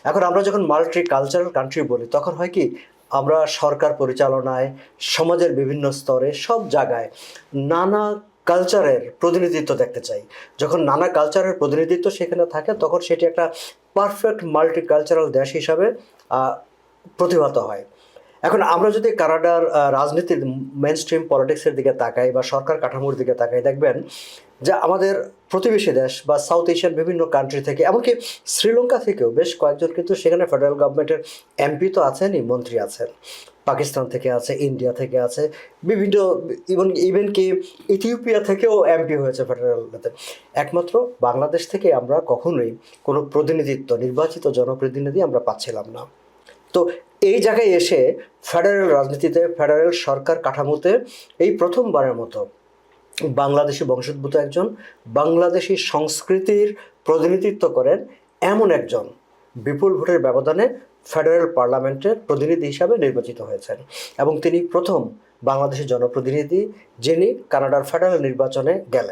এখন আমরা যখন মাল্টি কালচারাল কান্ট্রি বলি তখন হয় কি, আমরা সরকার পরিচালনায়, সমাজের বিভিন্ন স্তরে, সব জায়গায় নানা কালচারের প্রতিনিধিত্ব দেখতে চাই। যখন নানা কালচারের প্রতিনিধিত্ব সেখানে থাকে তখন সেটি একটা পারফেক্ট মাল্টি কালচারাল দেশ হিসাবে প্রতিভাত হয়। এখন আমরা যদি কানাডার রাজনীতির মেন স্ট্রিম পলিটিক্সের দিকে তাকাই বা সরকার কাঠামোর দিকে তাকাই, দেখবেন যে আমাদের প্রতিবেশী দেশ বা সাউথ এশিয়ান বিভিন্ন কান্ট্রি থেকে, এমনকি শ্রীলঙ্কা থেকেও বেশ কয়েকজন কিন্তু সেখানে ফেডারেল গভর্নমেন্টের এমপি তো আছেনই, মন্ত্রী আছেন। পাকিস্তান থেকে আছে, ইন্ডিয়া থেকে আছে, বিভিন্ন ইভেন কি ইথিওপিয়া থেকেও এমপি হয়েছে ফেডারেলতে। একমাত্র বাংলাদেশ থেকে আমরা কখনোই কোনো প্রতিনিধিত্ব, নির্বাচিত জনপ্রতিনিধি আমরা পাচ্ছিলাম না। তো এই জায়গায় এসে ফেডারেল রাজনীতিতে, ফেডারেল সরকার কাঠামোতে এই প্রথমবারের মতো বাংলাদেশি বংশোদ্ভূত একজন, বাংলাদেশি সংস্কৃতির প্রতিনিধিত্ব করেন এমন একজন বিপুল ভোটের ব্যবধানে ফেডারেল পার্লামেন্টের প্রতিনিধি হিসাবে নির্বাচিত হয়েছেন। এবং তিনি প্রথম বাংলাদেশের জনপ্রতিনিধি যিনি কানাডার ফেডারেল নির্বাচনে গেলেন।